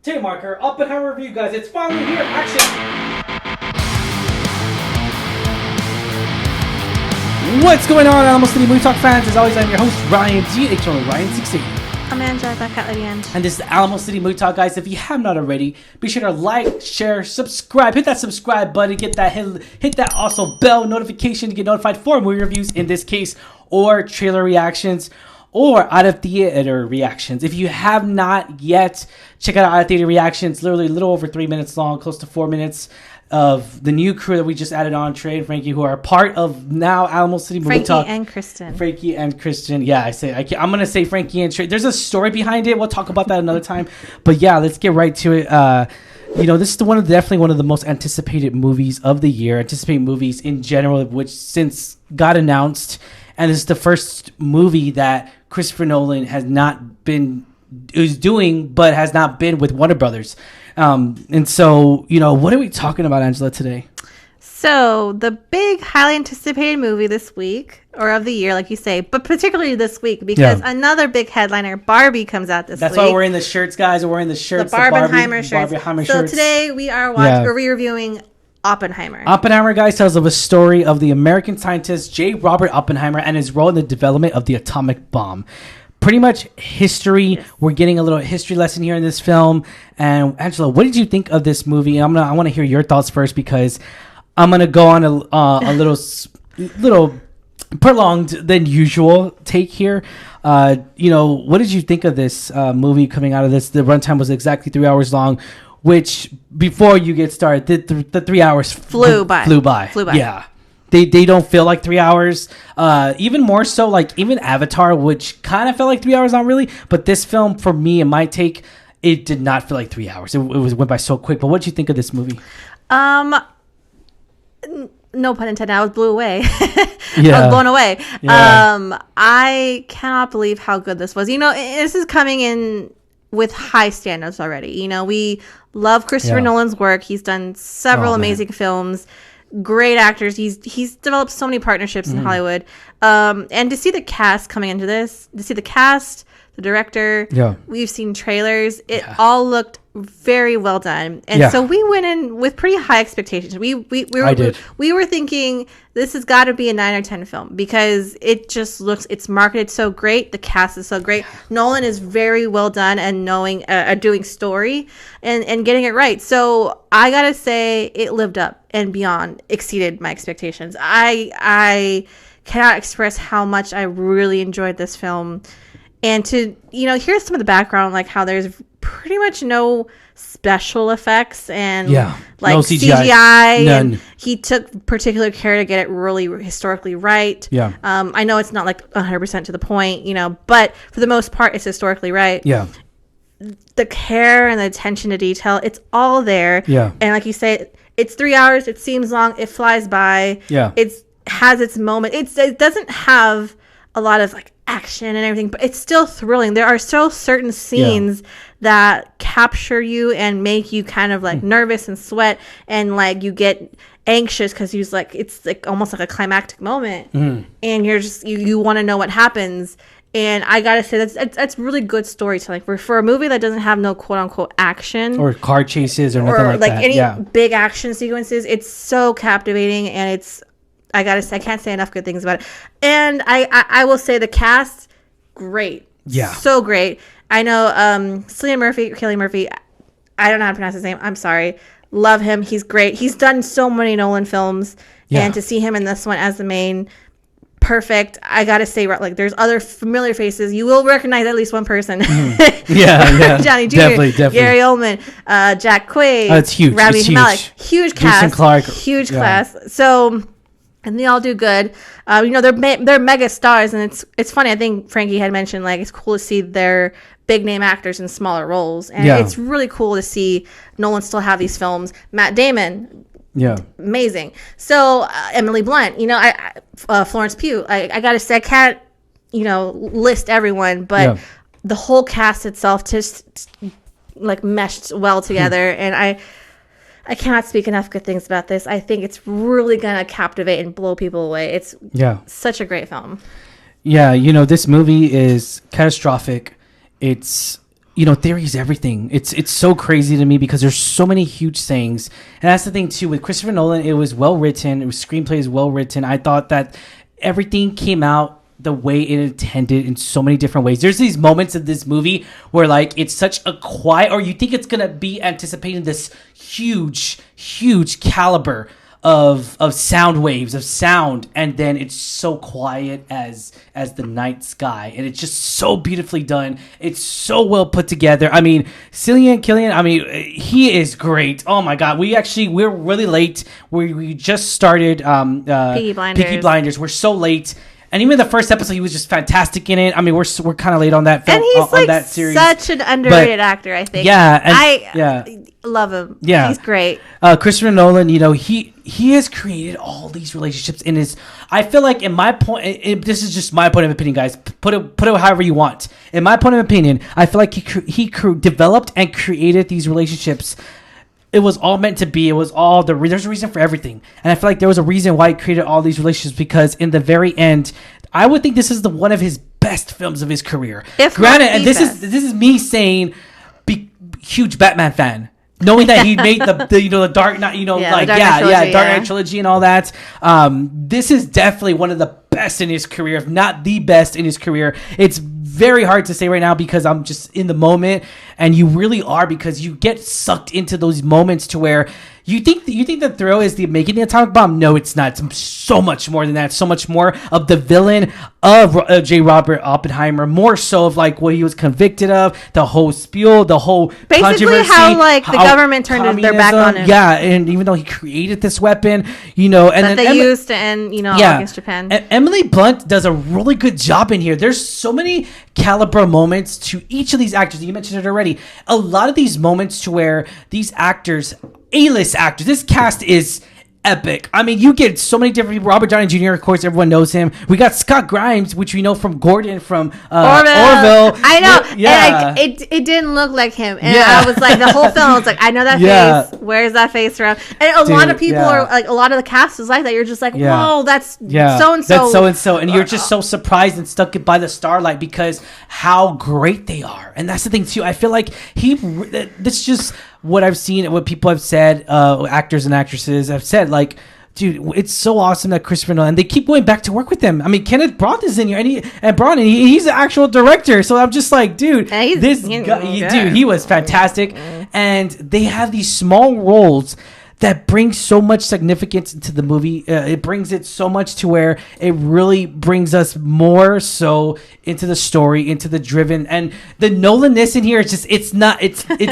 Tape marker, Oppenheimer review, guys. It's finally here. Action! What's going on, Alamo City Movie Talk fans? As always, I'm your host, Ryan GH1 Ryan16. I'm Angela, back at the end. And this is Alamo City Movie Talk, guys. If you have not already, be sure to like, share, subscribe. Hit that subscribe button. Hit that also bell notification to get notified for movie reviews in this case, or trailer reactions, or out of theater reactions. If you have not yet, check out theater reactions. Literally a little over 3 minutes long, close to 4 minutes of the new crew that we just added on, Trey and Frankie, who are part of now Alamo City Movie Talk. Frankie and Kristen. Yeah, I'm gonna say Frankie and Trey. There's a story behind it. We'll talk about that another time. But yeah, let's get right to it. This is definitely one of the most anticipated movies of the year. Anticipated movies in general, which since got announced, and it's the first movie that Christopher Nolan is doing, but has not been with Warner Brothers. And so, what are we talking about, Angela, today? So, the big, highly anticipated movie this week, or of the year, like you say, but particularly this week, because another big headliner, Barbie, comes out this week. That's why we're wearing the shirts, guys. We're wearing the shirts. The Barbeheimer shirts. So, today we are re-reviewing Oppenheimer. Oppenheimer, guys, tells of a story of the American scientist J. Robert Oppenheimer and his role in the development of the atomic bomb. Pretty much history. Yes. We're getting a little history lesson here in this film. And Angela, what did you think of this movie? And I want to hear your thoughts first, because I'm gonna go on a little prolonged than usual take here. What did you think of this movie coming out of this? The runtime was exactly 3 hours long, which before you get started, the 3 hours flew by. Yeah. They don't feel like 3 hours. Even more so, like even Avatar, which kind of felt like 3 hours, not really. But this film, for me, in my take, it did not feel like 3 hours. It went by so quick. But what did you think of this movie? No pun intended. I was blown away. Yeah. I was blown away. Yeah. I cannot believe how good this was. This is coming in with high standards already. We love Christopher Nolan's work. He's done several amazing films. Great actors. He's developed so many partnerships in Hollywood. And to see the cast coming into this, the director, we've seen trailers. It all looked very well done. And so we went in with pretty high expectations. We were thinking this has got to be a 9 or 10 film, because it just it's marketed so great. The cast is so great. Nolan is very well done and doing story and getting it right. So I got to say it lived up and beyond, exceeded my expectations. I cannot express how much I really enjoyed this film. And to, here's some of the background, like how there's pretty much no special effects and no CGI. None. And he took particular care to get it really historically right. Yeah. I know it's not like 100% to the point, but for the most part, it's historically right. Yeah. The care and the attention to detail, it's all there. Yeah. And like you say, it's 3 hours. It seems long. It flies by. Yeah. It has its moment. It doesn't have a lot of like action and everything, but it's still thrilling. There are still certain scenes that capture you and make you kind of like nervous and sweat, and like you get anxious because it's like almost like a climactic moment, and you're just you want to know what happens. And I gotta say that's really good storytelling for a movie that doesn't have no quote unquote action or car chases or nothing like that. Any big action sequences. It's so captivating, and I gotta say, I can't say enough good things about it. And I will say the cast, great. Yeah. So great. I know Cillian Murphy, I don't know how to pronounce his name. I'm sorry. Love him. He's great. He's done so many Nolan films. Yeah. And to see him in this one as the main, perfect. I gotta say, like, there's other familiar faces. You will recognize at least one person. Yeah. Downey Jr., definitely. Gary Oldman, Jack Quaid. It's huge. Rami Malek. Huge cast. Jason Clarke. Huge class. So... And they all do good. They're mega stars, and it's funny. I think Frankie had mentioned, like, it's cool to see their big name actors in smaller roles, and it's really cool to see Nolan still have these films. Matt Damon, amazing. So Emily Blunt, Florence Pugh. I gotta say, I can't list everyone, but the whole cast itself just like meshed well together, and I cannot speak enough good things about this. I think it's really going to captivate and blow people away. It's such a great film. Yeah, this movie is catastrophic. It's, theory is everything. It's so crazy to me because there's so many huge things. And that's the thing too with Christopher Nolan. It was well written. It was screenplay is well written. I thought that everything came out the way it intended in so many different ways. There's these moments of this movie where like it's such a quiet, or you think it's gonna be anticipating this huge caliber of sound waves of sound, and then it's so quiet as the night sky, and it's just so beautifully done. It's so well put together. I mean, Cillian, I mean, he is great. Oh my god, we're really late. We just started Peaky Blinders. We're so late. And even the first episode, he was just fantastic in it. I mean, we're kind of late on that film, and he's on that series. Such an underrated actor, I think. Yeah, I love him. Yeah, he's great. Christopher Nolan, he has created all these relationships in his. I feel like, in my point, this is just my point of opinion, guys. Put it however you want. In my point of opinion, I feel like he developed and created these relationships. It was all meant to be. It was all there's a reason for everything. And I feel like there was a reason why he created all these relationships, because in the very end, I would think this is one of his best films of his career. Granted, and this is me saying, huge Batman fan, knowing that he made the Dark Knight, Dark Knight trilogy and all that. This is definitely one of the best in his career, if not the best in his career. It's very hard to say right now because I'm just in the moment, and you really are, because you get sucked into those moments to where you think the thrill is the making the atomic bomb. No, it's not. It's so much more than that. So much more of the villain of J. Robert Oppenheimer, more so of like what he was convicted of, the whole spiel, the whole basically controversy, how like the government turned their back on him. Yeah, and even though he created this weapon, and that they used to end, against Japan. And Emily Blunt does a really good job in here. There's so many caliber moments to each of these actors. You mentioned it already. A lot of these moments to where these actors, A-list actors, this cast is epic. I mean, you get so many different people. Robert Downey Jr., of course, everyone knows him. We got Scott Grimes, which we know from Gordon from Orville. I know. Yeah. And it didn't look like him. And I was like, the whole film, I was like, I know that face. Where's that face from? And a lot of people are like, a lot of the cast is like that. You're just like, whoa, that's so-and-so. That's so-and-so. And you're just so surprised and stuck by the starlight because how great they are. And that's the thing, too. I feel like this just what I've seen, what people have said, actors and actresses have said, like, dude, it's so awesome that Christopher Nolan, and they keep going back to work with them. I mean, Kenneth Branagh is in here, and he's the actual director. So I'm just like, dude, he was fantastic. And they have these small roles that brings so much significance into the movie. It brings it so much to where it really brings us more so into the story, into the driven, and the Nolan-ness in here. It's just, it's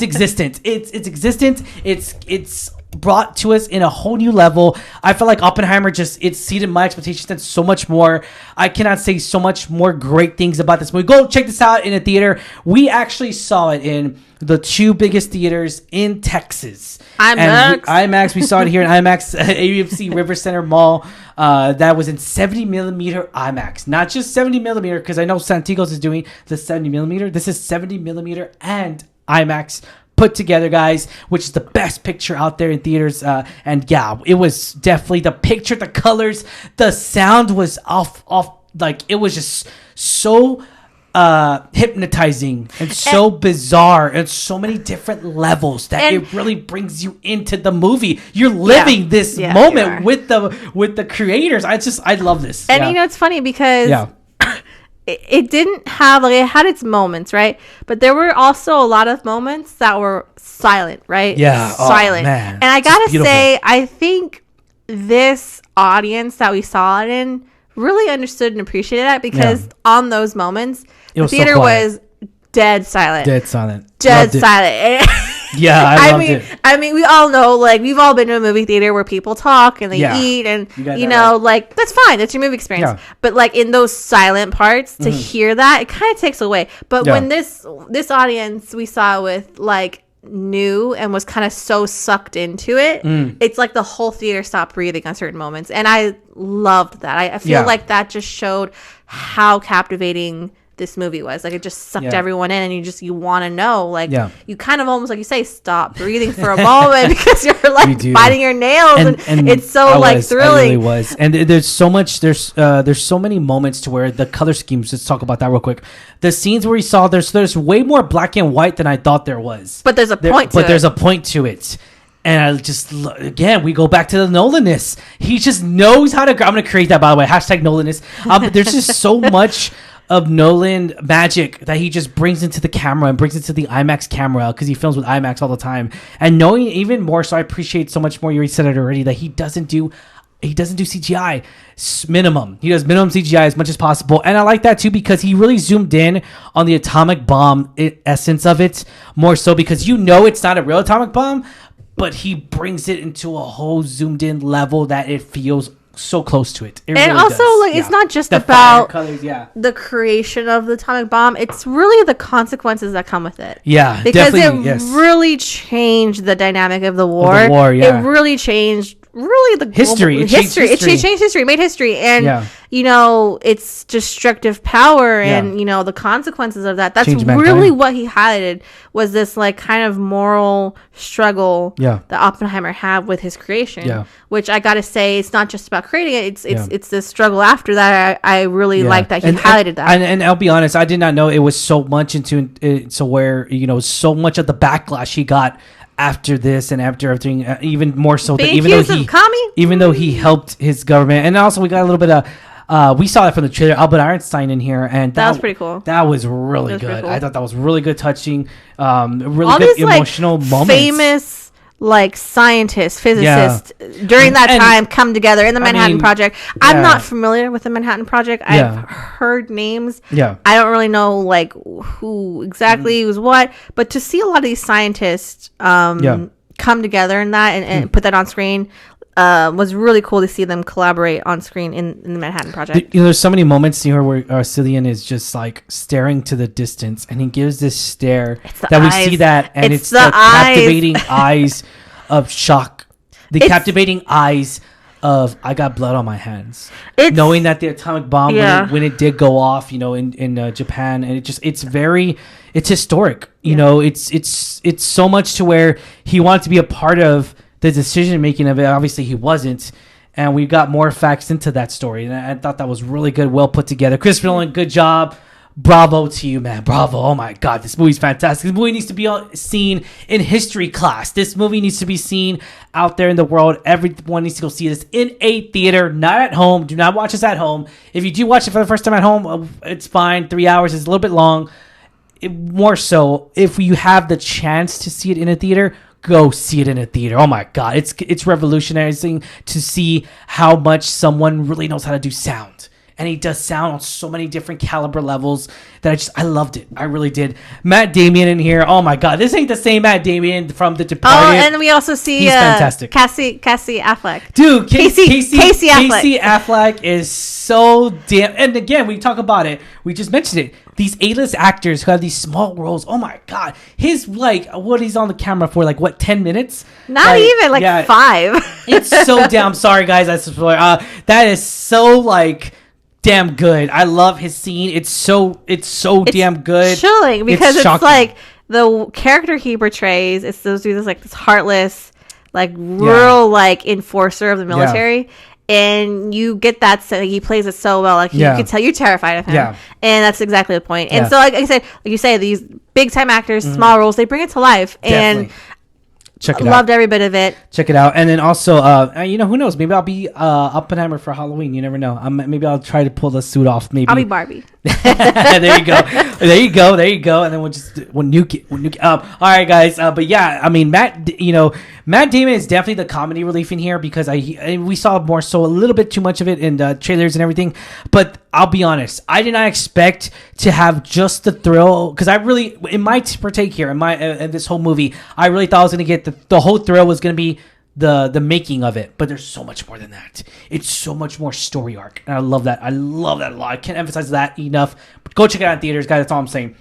existent. It's existent. It's brought to us in a whole new level. I feel like Oppenheimer it exceeded my expectations and so much more. I cannot say so much more great things about this movie. Go check this out in a theater. We actually saw it in the two biggest theaters in Texas. IMAX. We saw it here in IMAX, AMC River Center Mall. That was in 70 millimeter IMAX, not just 70 millimeter, because I know Santiago's is doing the 70 millimeter. This is 70 millimeter and IMAX put together, guys, which is the best picture out there in theaters. And yeah, it was definitely the picture, the colors, the sound was off. Like, it was just so hypnotizing and so bizarre and so many different levels that it really brings you into the movie. You're living this moment with the creators. I love this. And it's funny because it didn't have, like, it had its moments, right? But there were also a lot of moments that were silent, right? Yeah. Silent. Oh, man. And I gotta say, I think this audience that we saw it in really understood and appreciated that, because on those moments, the theater was dead silent. Dead silent. Yeah, I mean, we all know, like, we've all been to a movie theater where people talk and they eat, and like, that's fine. That's your movie experience. Yeah. But like, in those silent parts, to hear that, it kind of takes away. But when this audience we saw with, like, knew and was kind of so sucked into it, it's like the whole theater stopped breathing on certain moments, and I loved that. I feel like that just showed how captivating this movie was. Like, it just sucked everyone in, and you want to know. Like, you kind of almost, like you say, stop breathing for a moment because you're like biting your nails, and it's so thrilling. It really was. And there's so much. There's so many moments to where the color schemes. Let's talk about that real quick. The scenes where we saw there's way more black and white than I thought there was. But there's a point to it. But there's a point to it. And I just, again, we go back to the Nolan-ness. He just knows how to... I'm going to create that, by the way. Hashtag Nolan-ness. There's just so much of Nolan magic that he just brings into the camera and brings into the IMAX camera, because he films with IMAX all the time. And knowing even more, so I appreciate so much more, you said it already, that he doesn't do CGI minimum. He does minimum CGI as much as possible. And I like that too, because he really zoomed in on the atomic bomb essence of it, more so because it's not a real atomic bomb, but he brings it into a whole zoomed in level that it feels so close to it. And really also, it's not just about the creation of the atomic bomb. It's really the consequences that come with it. Yeah, because it really changed the dynamic of the war. It really changed the history. It changed history, made history, and its destructive power and the consequences of that. That's really what he highlighted, was this like kind of moral struggle that Oppenheimer had with his creation. Which I gotta say, it's not just about creating it. It's the struggle after that. I really like that he highlighted that. And I'll be honest, I did not know it was so much into it, so where so much of the backlash he got after this and after everything, even more so that even though he helped his government. And also we got a little bit of we saw that from the trailer, Albert Einstein in here, and that was pretty cool. That was really good. Cool. I thought that was really good, touching, really all good emotional moments. Famous scientists, physicists during that time come together in the Manhattan Project. I'm not familiar with the Manhattan Project. I've heard names. I don't really know who exactly was what, but to see a lot of these scientists come together in that and put that on screen was really cool to see them collaborate on screen in the Manhattan Project. There's so many moments here where Cillian is just captivating to the distance, and he gives this stare that we see that, and it's the captivating eyes of shock, the captivating eyes of I got blood on my hands, knowing that the atomic bomb when it did go off, in Japan, and it's historic. It's so much to where he wanted to be a part of the decision making of it. Obviously he wasn't, and we got more facts into that story, and I thought that was really good, well put together. Christopher Nolan, good job. Bravo to you, man. Bravo. Oh my god, this movie's fantastic. This movie needs to be seen in history class. This movie needs to be seen out there in the world. Everyone needs to go see this in a theater, not at home. Do not watch this at home. If you do watch it for the first time at home, it's fine. 3 hours is a little bit long. More so, if you have the chance to see it in a theater, go see it in a theater. Oh my god, it's revolutionizing to see how much someone really knows how to do sound. And he does sound on so many different caliber levels that I loved it. I really did. Matt Damon in here. Oh my god, this ain't the same Matt Damon from The Departed. Oh, and we also see he's fantastic. Cassie Affleck. Dude, Casey Affleck. Casey Affleck is so damn. And again, we talk about it. We just mentioned it. These A-list actors who have these small roles. Oh my god, his what he's on the camera for 10 minutes? Not even 5. It's so damn. Sorry guys, that's a spoiler. That is so damn good. I love his scene. It's so damn good. Chilling because it's the character he portrays. It's this heartless, rural enforcer of the military. And you get that sense. He plays it so well. You can tell you're terrified of him. And that's exactly the point. And so, like I said, like you say, these big time actors, small roles, they bring it to life. Definitely. And check it loved every bit of it. Check it out. And then also, who knows? Maybe I'll be Oppenheimer for Halloween. You never know. Maybe I'll try to pull the suit off. Maybe I'll be Barbie. There you go. And then we'll nuke it. All right, guys. But yeah, I mean, Matt Damon is definitely the comedy relief in here, because we saw more so a little bit too much of it in the trailers and everything. But I'll be honest, I did not expect to have just the thrill, because I really, in my partake here, in this whole movie, I really thought I was going to get the whole thrill was going to be the making of it, but there's so much more than that. It's so much more story arc, and I love that a lot. I can't emphasize that enough. But go check it out in theaters, guys. That's all I'm saying.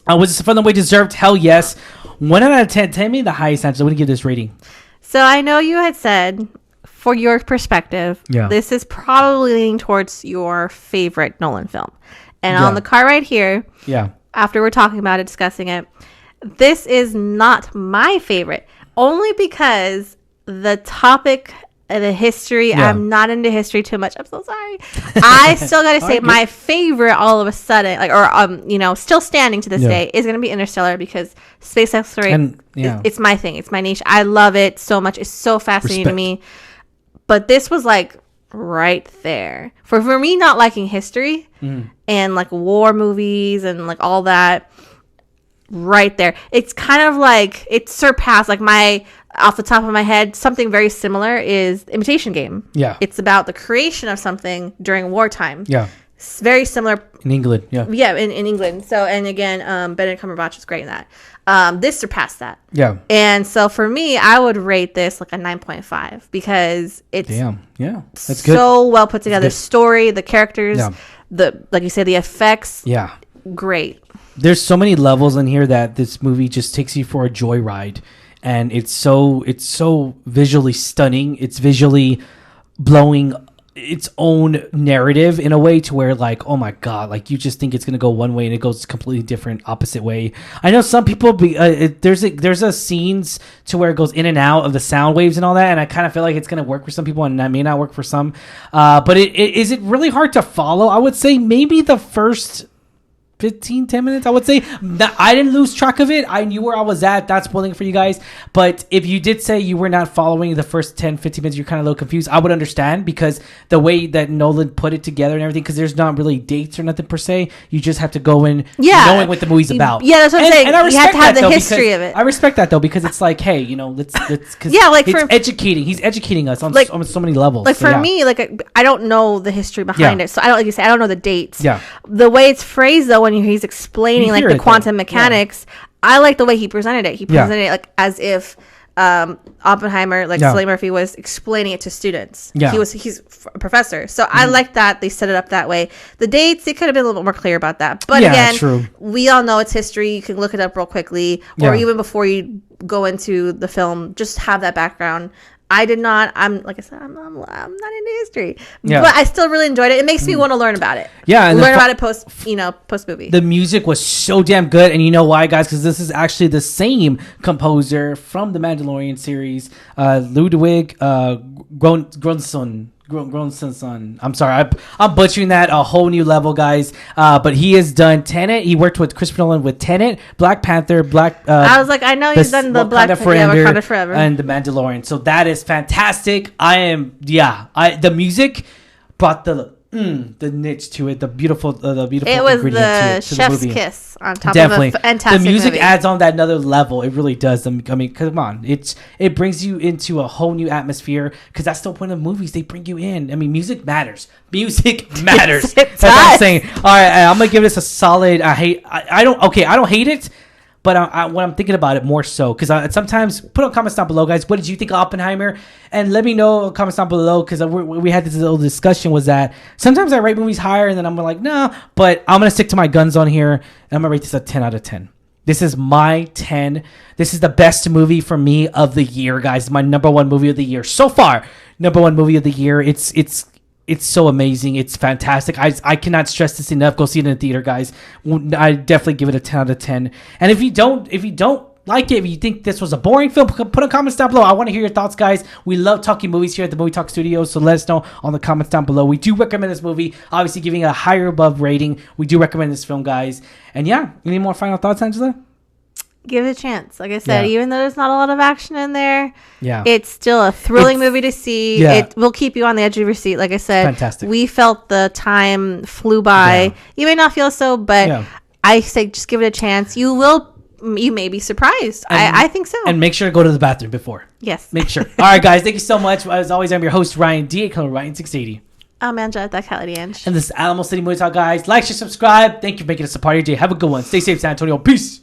Was this fun the way deserved? Hell yes. 1 out of 10. Tell me the highest answer. What do you give this rating? So I know you had said, for your perspective, this is probably leaning towards your favorite Nolan film. And on the car right here, after we're talking about it, discussing it, this is not my favorite. Only because the topic, the history, I'm not into history too much. I'm so sorry. I still got to say my favorite all of a sudden, still standing to this day, is going to be Interstellar, because space exploration, it's my thing. It's my niche. I love it so much. It's so fascinating to me. But this was like right there. For me not liking history and like war movies and like all that, right there. It's kind of like it surpassed like off the top of my head, something very similar is Imitation Game. Yeah. It's about the creation of something during wartime. Yeah. It's very similar. In England, Yeah, in England. So, and again, Benedict Cumberbatch is great in that. This surpassed that. Yeah. And so for me, I would rate this like a 9.5 because it's that's so well put together. The story, the characters, like you said, the effects. Yeah. Great. There's so many levels in here that this movie just takes you for a joyride, and it's so visually stunning. It's visually blowing its own narrative in a way to where, like, oh my god, like you just think it's gonna go one way and it goes completely different, opposite way. I know some people there's a scenes to where it goes in and out of the sound waves and all that, and I kind of feel like it's gonna work for some people and that may not work for some. But is it really hard to follow? I would say maybe the first 10 minutes, I would say. I didn't lose track of it. I knew where I was at. That's spoiling for you guys. But if you did say you were not following the first 10, 15 minutes, you're kind of a little confused, I would understand, because the way that Nolan put it together and everything, because there's not really dates or nothing per se. You just have to go in knowing what the movie's about. Yeah, that's what I'm saying. And you have to have the history of it. I respect that, though, because it's like, hey, let's because it's educating. He's educating us on so many levels. Like, for me, like, I don't know the history behind it. So I don't, like you say, I don't know the dates. Yeah. The way it's phrased, though, when he's explaining like the quantum mechanics, I like the way he presented it. He presented it like as if Oppenheimer, like Cillian Murphy, was explaining it to students. Yeah. He's a professor. So I like that they set it up that way. The dates, they could have been a little bit more clear about that. But again, we all know it's history. You can look it up real quickly, or even before you go into the film, just have that background. I did not. Like I said, I'm not into history, but I still really enjoyed it. It makes me want to learn about it. Yeah, and learn about it post movie. The music was so damn good, and you know why, guys? Because this is actually the same composer from the Mandalorian series, Ludwig Göransson. I'm sorry, I'm butchering that a whole new level, guys. But he has done Tenet. He worked with Christopher Nolan with Tenet, Black Panther, I was like, I know he's done the Black Panther, Wakanda Forever, and the Mandalorian. So that is fantastic. The music brought the niche to it, the beautiful it was the chef's kiss on top Definitely. Of a fantastic the music movie. Adds on that another level. It really does. I mean, come on, it brings you into a whole new atmosphere, because that's the point of movies. They bring you in. I mean, music matters. That's what I'm saying. All right, I'm gonna give this a solid. I don't hate it, but when I'm thinking about it more so, because I sometimes put on comments down below, guys. What did you think of Oppenheimer? And let me know in comments down below, because we had this little discussion, was that sometimes I rate movies higher and then I'm like, no, but I'm going to stick to my guns on here, and I'm going to rate this a 10 out of 10. This is my 10. This is the best movie for me of the year, guys. My number one movie of the year so far. Number one movie of the year. It's so amazing. It's fantastic. I cannot stress this enough. Go see it in the theater, guys. I definitely give it a 10 out of 10. And if you don't like it, if you think this was a boring film, put in comments down below. I want to hear your thoughts, guys. We love talking movies here at the Movie Talk Studios, so let us know on the comments down below. We do recommend this movie, obviously giving it a higher above rating. We do recommend this film, guys. And any more final thoughts, Angela? Give it a chance. Like I said, even though there's not a lot of action in there, it's still a thrilling movie to see. It will keep you on the edge of your seat. Like I said, fantastic. We felt the time flew by. You may not feel so, but I say just give it a chance. You may be surprised. I think so. And make sure to go to the bathroom before. Yes. Make sure. All right, guys. Thank you so much. As always, I'm your host, Ryan D. Ryan680. I'm Angela, that's Callie Ange. And this is Alamo City Movie Talk, guys. Like, share, subscribe. Thank you for making us a part of your day. Have a good one. Stay safe, San Antonio. Peace.